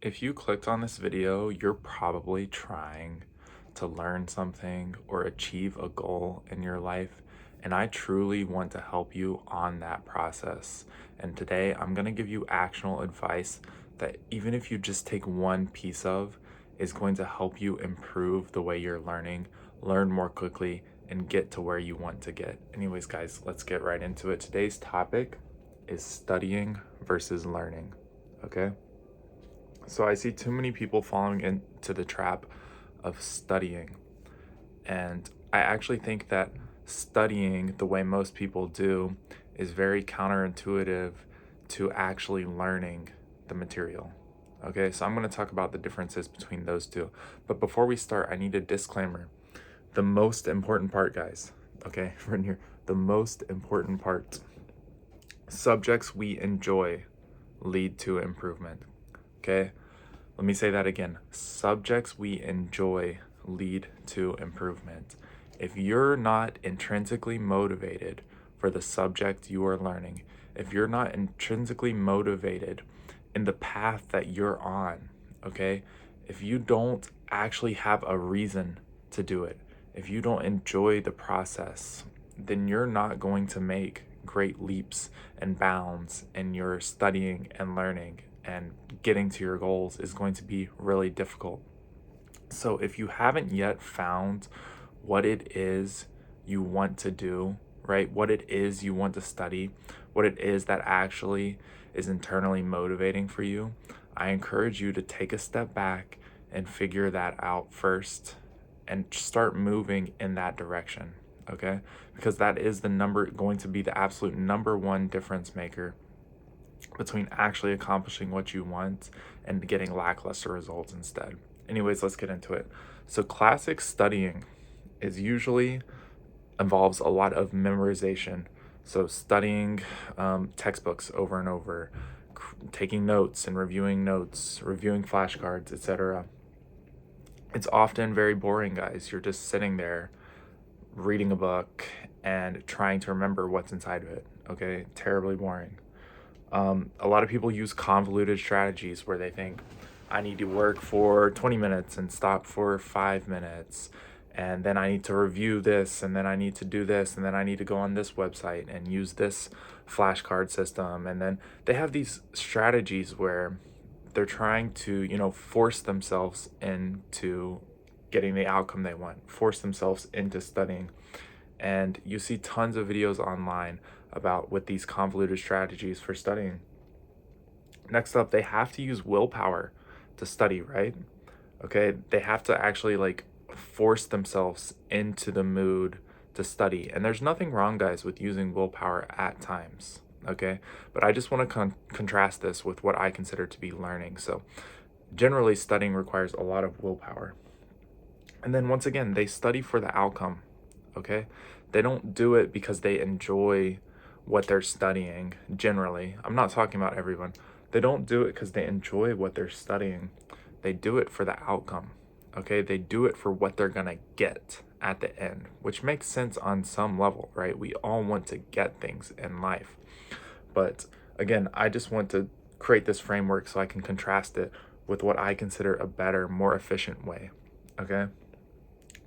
If you clicked on this video, you're probably trying to learn something or achieve a goal in your life. And I truly want to help you on that process. And today I'm going to give you actionable advice that even if you just take one piece of, is going to help you improve the way you're learning, learn more quickly, and get to where you want to get. Anyways, guys, let's get right into it. Today's topic is studying versus learning. Okay. So I see too many people falling into the trap of studying. And I actually think that studying the way most people do is very counterintuitive to actually learning the material. Okay, so I'm going to talk about the differences between those two. But before we start, I need a disclaimer. The most important part, guys, okay, right here, the most important part, subjects we enjoy lead to improvement. Okay, let me say that again. Subjects we enjoy lead to improvement. If you're not intrinsically motivated for the subject you are learning, if you're not intrinsically motivated in the path that you're on, okay, if you don't actually have a reason to do it, if you don't enjoy the process, then you're not going to make great leaps and bounds in your studying and learning, and getting to your goals is going to be really difficult. So if you haven't yet found what it is you want to do, right? What it is you want to study, what it is that actually is internally motivating for you, I encourage you to take a step back and figure that out first and start moving in that direction, okay? Because that is going to be the absolute number one difference maker between actually accomplishing what you want and getting lackluster results instead. Anyways, let's get into it. So classic studying is usually involves a lot of memorization. So studying textbooks over and over, taking notes and reviewing notes, reviewing flashcards, etc. It's often very boring, guys. You're just sitting there reading a book and trying to remember what's inside of it. Okay, terribly boring. A lot of people use convoluted strategies where they think, I need to work for 20 minutes and stop for 5 minutes. And then I need to review this, and then I need to do this, and then I need to go on this website and use this flashcard system. And then they have these strategies where they're trying to, force themselves into getting the outcome they want, force themselves into studying. And you see tons of videos online about with these convoluted strategies for studying. Next up, they have to use willpower to study, right? Okay, they have to actually like force themselves into the mood to study. And there's nothing wrong, guys, with using willpower at times, okay? But I just want to contrast this with what I consider to be learning. So generally, studying requires a lot of willpower. And then once again, they study for the outcome, okay? They don't do it because they enjoy what they're studying, generally. I'm not talking about everyone. They don't do it because they enjoy what they're studying. They do it for the outcome, okay? They do it for what they're gonna get at the end, which makes sense on some level, right? We all want to get things in life. But again, I just want to create this framework so I can contrast it with what I consider a better, more efficient way, okay?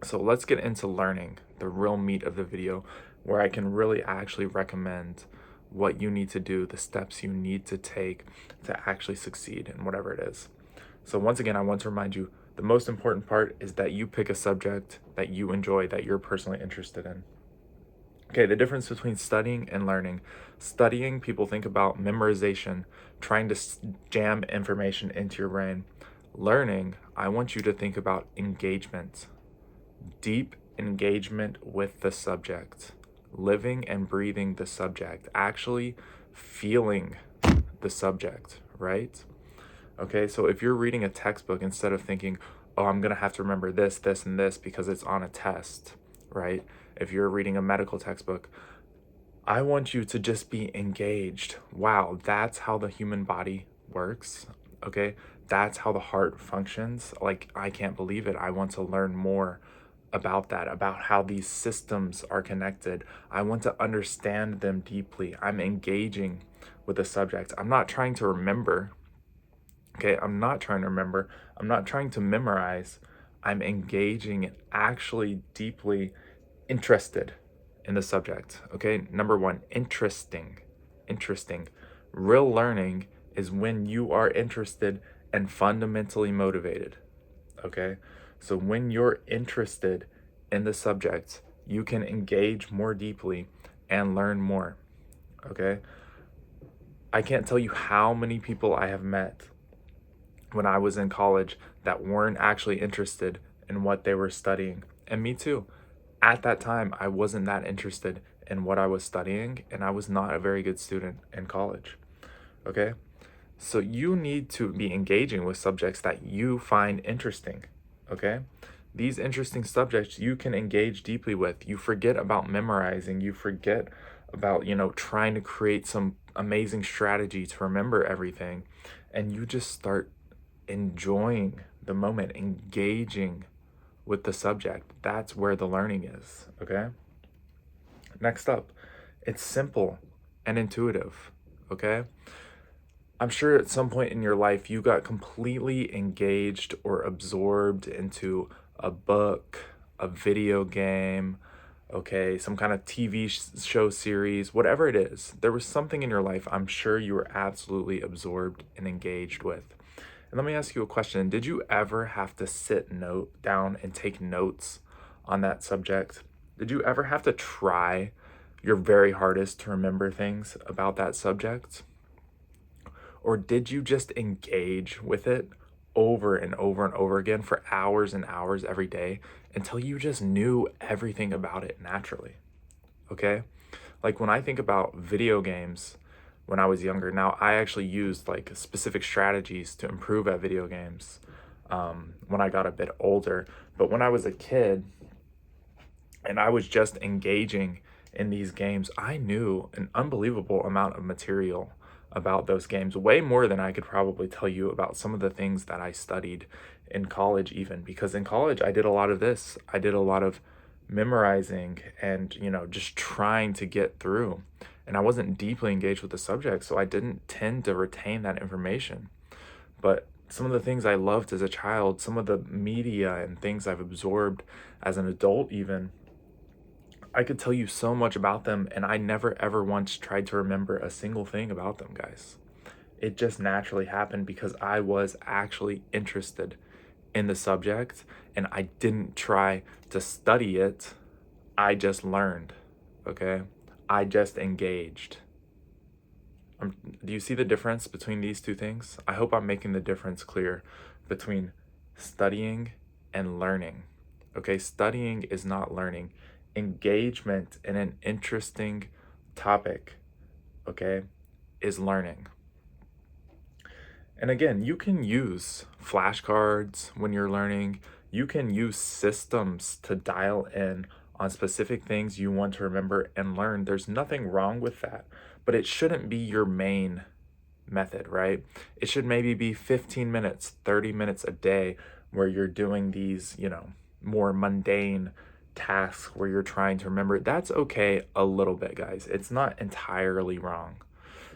So let's get into learning, the real meat of the video, where I can really actually recommend what you need to do, the steps you need to take to actually succeed in whatever it is. So once again, I want to remind you, the most important part is that you pick a subject that you enjoy, that you're personally interested in. Okay, the difference between studying and learning. Studying, people think about memorization, trying to jam information into your brain. Learning, I want you to think about engagement, deep engagement with the subject, living and breathing the subject, actually feeling the subject, right? Okay, so if you're reading a textbook, instead of thinking, oh, I'm gonna have to remember this, this, and this because it's on a test, right? If you're reading a medical textbook, I want you to just be engaged. Wow, that's how the human body works. Okay, that's how the heart functions. Like, I can't believe it. I want to learn more about that, about how these systems are connected. I want to understand them deeply. I'm engaging with the subject. I'm not trying to remember, Okay, I'm not trying to remember. I'm not trying to memorize. I'm engaging and actually deeply interested in the subject. Okay, number one, interesting. Interesting. Real learning is when you are interested and fundamentally motivated. Okay, so when you're interested in the subject, you can engage more deeply and learn more. Okay, I can't tell you how many people I have met when I was in college that weren't actually interested in what they were studying. And me too. At that time, I wasn't that interested in what I was studying, and I was not a very good student in college. Okay? So you need to be engaging with subjects that you find interesting. Okay? These interesting subjects you can engage deeply with. You forget about memorizing, you forget about, trying to create some amazing strategy to remember everything, and you just start enjoying the moment, engaging with the subject. That's where the learning is, okay? Next up, it's simple and intuitive, okay? I'm sure at some point in your life you got completely engaged or absorbed into a book, a video game, okay, some kind of TV show series, whatever it is. There was something in your life I'm sure you were absolutely absorbed and engaged with. And let me ask you a question. Did you ever have to sit down and take notes on that subject? Did you ever have to try your very hardest to remember things about that subject? Or did you just engage with it over and over and over again for hours and hours every day until you just knew everything about it naturally? Okay? Like when I think about video games when I was younger, now I actually used like specific strategies to improve at video games when I got a bit older. But when I was a kid and I was just engaging in these games, I knew an unbelievable amount of material about those games, way more than I could probably tell you about some of the things that I studied in college, even because in college I did a lot of this. I did a lot of memorizing and, just trying to get through. And I wasn't deeply engaged with the subject, so I didn't tend to retain that information. But some of the things I loved as a child, some of the media and things I've absorbed as an adult, even, I could tell you so much about them, and I never ever once tried to remember a single thing about them, guys. It just naturally happened because I was actually interested in the subject and I didn't try to study it. I just learned, okay? I just engaged. Do you see the difference between these two things? I hope I'm making the difference clear between studying and learning. Okay, studying is not learning. Engagement in an interesting topic, okay, is learning. And again, you can use flashcards when you're learning. You can use systems to dial in on specific things you want to remember and learn. There's nothing wrong with that, but it shouldn't be your main method, right? It should maybe be 15 minutes, 30 minutes a day where you're doing these, more mundane tasks where you're trying to remember. That's okay a little bit, guys. It's not entirely wrong.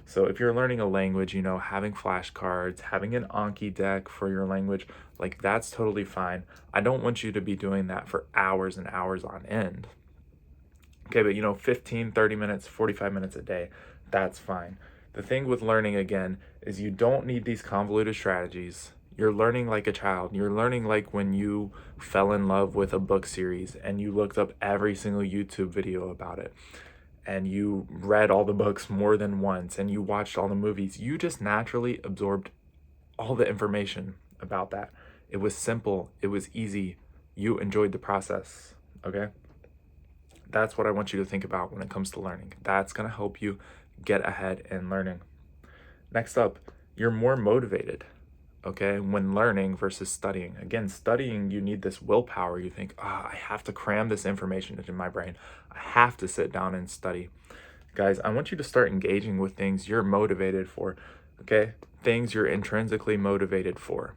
So if you're learning a language, having flashcards, having an Anki deck for your language, like that's totally fine. I don't want you to be doing that for hours and hours on end. Okay, but 15, 30 minutes, 45 minutes a day, that's fine. The thing with learning again is you don't need these convoluted strategies. You're learning like a child. You're learning like when you fell in love with a book series and you looked up every single YouTube video about it and you read all the books more than once and you watched all the movies. You just naturally absorbed all the information about that. It was simple, it was easy. You enjoyed the process, okay? That's what I want you to think about when it comes to learning. That's going to help you get ahead in learning. Next up, you're more motivated, okay, when learning versus studying. Again, studying, you need this willpower. You think, I have to cram this information into my brain. I have to sit down and study. Guys, I want you to start engaging with things you're motivated for, okay? Things you're intrinsically motivated for.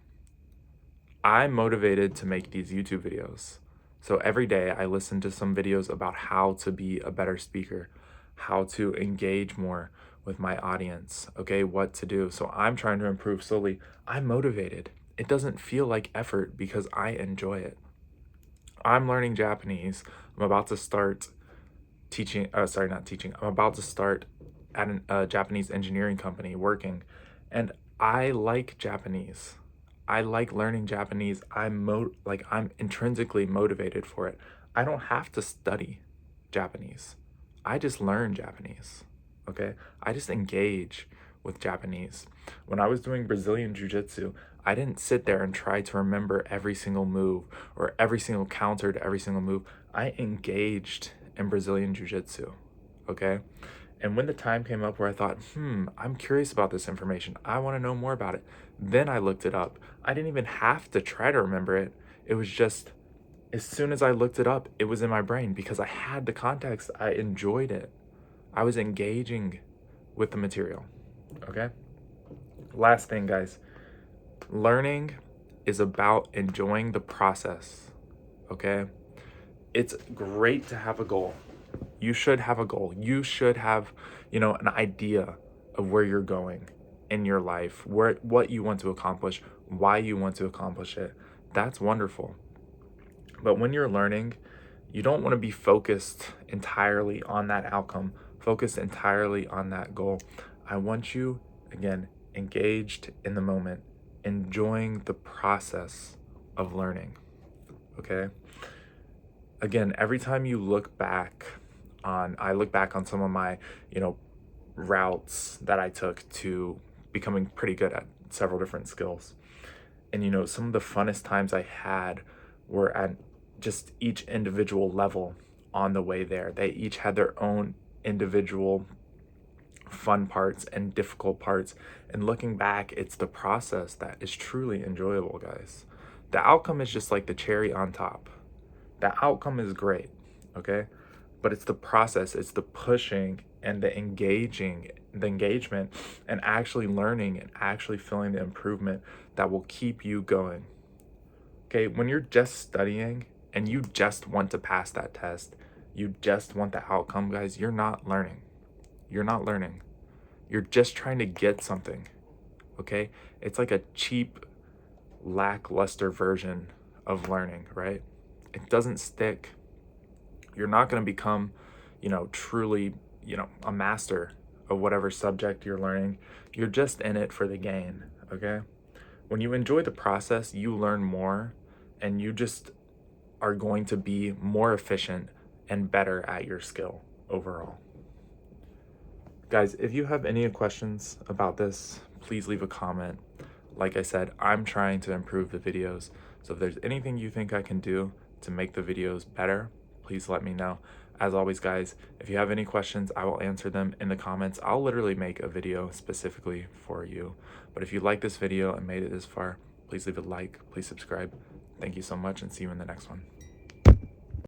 I'm motivated to make these YouTube videos. So every day I listen to some videos about how to be a better speaker, how to engage more with my audience, okay, what to do. So I'm trying to improve slowly. I'm motivated. It doesn't feel like effort because I enjoy it. I'm learning Japanese. I'm about to start teaching, sorry, not teaching. I'm about to start at a Japanese engineering company working, and I like Japanese. I like learning Japanese. I'm intrinsically motivated for it. I don't have to study Japanese. I just learn Japanese. Okay? I just engage with Japanese. When I was doing Brazilian Jiu-Jitsu, I didn't sit there and try to remember every single move or every single counter to every single move. I engaged in Brazilian Jiu-Jitsu. Okay? And when the time came up where I thought, I'm curious about this information, I want to know more about it, then I looked it up. I didn't even have to try to remember it. It was just, as soon as I looked it up, it was in my brain because I had the context. I enjoyed it. I was engaging with the material. Okay? Last thing, guys, learning is about enjoying the process. Okay? It's great to have a goal. You should have a goal. You should have, an idea of where you're going in your life, what you want to accomplish, why you want to accomplish it. That's wonderful. But when you're learning, you don't want to be focused entirely on that outcome, focused entirely on that goal. I want you, again, engaged in the moment, enjoying the process of learning. Okay? Again, every time you look back I look back on some of my, routes that I took to becoming pretty good at several different skills. And, some of the funnest times I had were at just each individual level on the way there. They each had their own individual fun parts and difficult parts. And looking back, it's the process that is truly enjoyable, guys. The outcome is just like the cherry on top. The outcome is great, okay? But it's the process, it's the pushing and the engagement and actually learning and actually feeling the improvement that will keep you going. Okay, when you're just studying and you just want to pass that test, you just want the outcome, guys, you're not learning. You're not learning. You're just trying to get something. Okay? It's like a cheap, lackluster version of learning, right? It doesn't stick. You're not going to become, truly, a master of whatever subject you're learning. You're just in it for the gain, okay? When you enjoy the process, you learn more and you just are going to be more efficient and better at your skill overall. Guys, if you have any questions about this, please leave a comment. Like I said, I'm trying to improve the videos. So if there's anything you think I can do to make the videos better, please let me know. As always, guys, if you have any questions, I will answer them in the comments. I'll literally make a video specifically for you. But if you like this video and made it this far, please leave a like, please subscribe. Thank you so much and see you in the next one.